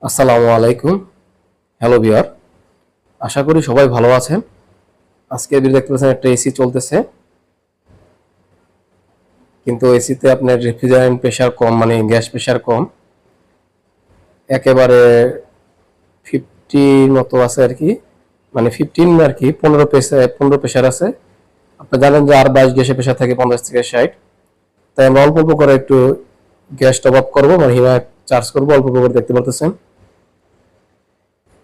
আসসালামু আলাইকুম। Hello viewer, আশা করি সবাই ভালো আছেন। আজকে ভিডিও দেখতে পাচ্ছেন একটা এসি চলতেছে, কিন্তু এসিতে আপনার রেফ্রিজারেন্ট প্রেসার কম, মানে গ্যাস প্রেসার কম, একেবারে 50 মতো আছে আর কি, মানে 15 আর কি, 15 প্রেসার আছে। আপনি জানেন যে আর 22 গ্যাসের প্রেসার থাকে 50 থেকে 60। তাই আমরা অল্প অল্প করে একটু গ্যাস টপ আপ করবো, মানে হিমায়ত চার্জ করবো অল্প অল্প করে, দেখতে পারতেছেন।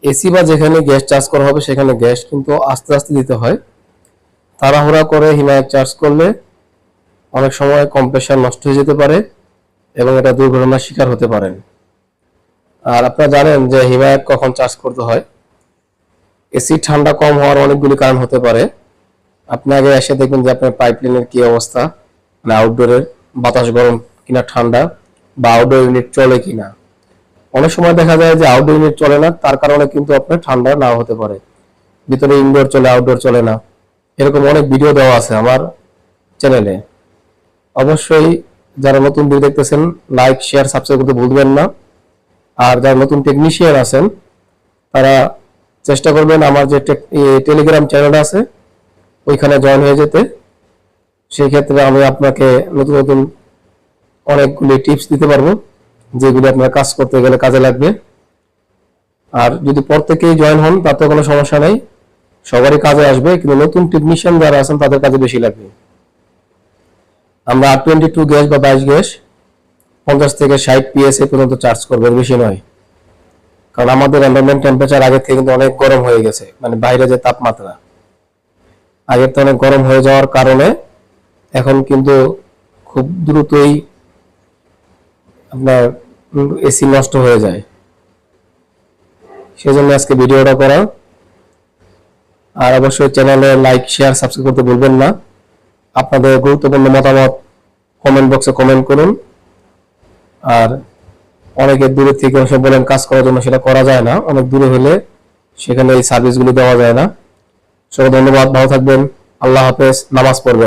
এসি বা যেখানে গ্যাস চার্জ করা হবে সেখানে গ্যাস কিন্তু আস্তে আস্তে দিতে হয়। তাড়াহুড়া করে হিমায়ত চার্জ করলে অনেক সময় কম্প্রেসার নষ্ট হয়ে যেতে পারে এবং এটা দুর্ঘটনার শিকার হতে পারেন। আর আপনারা জানেন যে হিমায়ত কখন চার্জ করতে হয়। এসি ঠান্ডা কম হওয়ার অনেকগুলি কারণ হতে পারে। আপনি আগে এসে দেখবেন যে আপনার পাইপলাইনের কি অবস্থা, মানে আউটডোরের বাতাস গরম কিনা ঠান্ডা, বা আউটডোর ইউনিট চলে কিনা। অনেক সময় দেখা যায় যে আউটডোর ইউনিট চলে না, তার কারণে কিন্তু আপনার ঠান্ডা নাও হতে পারে। ভিতরে ইনডোর চলে, আউটডোর চলে না, এরকম অনেক ভিডিও দেওয়া আছে আমার চ্যানেলে। অবশ্যই যারা নতুন ভিডিও দেখতেছেন লাইক, শেয়ার, সাবস্ক্রাইব করতে ভুলবেন না। আর যারা নতুন টেকনিশিয়ান আছেন তারা চেষ্টা করবেন আমার যে টেলিগ্রাম চ্যানেল আছে ওইখানে জয়েন হয়ে যেতে। সেই ক্ষেত্রে আমি আপনাকে নতুন নতুন অনেকগুলি টিপস দিতে পারবো, যেগুলি আপনার কাজ করতে গেলে কাজে লাগবে। আর যদি পর থেকেই জয়েন হন তাতে কোনো সমস্যা নাই, সবারই কাজে আসবে, কিন্তু নতুন টেকনিশিয়ান যারা আছেন তাদের কাজে বেশি লাগবে। আমরা 22 গ্যাস বা 22 গ্যাস 50 থেকে 60 পিএসএ পর্যন্ত চার্জ করবো, বেশি নয়। কারণ আমাদের এনভায়রনমেন্ট টেম্পারেচার আগে থেকে কিন্তু অনেক গরম হয়ে গেছে, মানে বাইরে যে তাপমাত্রা আগের তো অনেক গরম হয়ে যাওয়ার কারণে এখন কিন্তু খুব দ্রুতই আপনার এসি নষ্ট হয়ে যায়। সেজন্য আজকে ভিডিওটা করা। আর অবশ্যই চ্যানেলে লাইক, শেয়ার, সাবস্ক্রাইব করতে ভুলবেন না। আপনাদের গুরুত্বপূর্ণ মতামত কমেন্ট বক্সে কমেন্ট করুন। আর অনেকে দূরে থেকে এসে বলেন কাজ করার জন্য, সেটা করা যায় না, অনেক দূরে হলে সেখানে এই সার্ভিসগুলো দেওয়া যায় না। সবাই ধন্যবাদ, ভালো থাকবেন, আল্লাহ হাফেজ, নামাজ পড়বেন।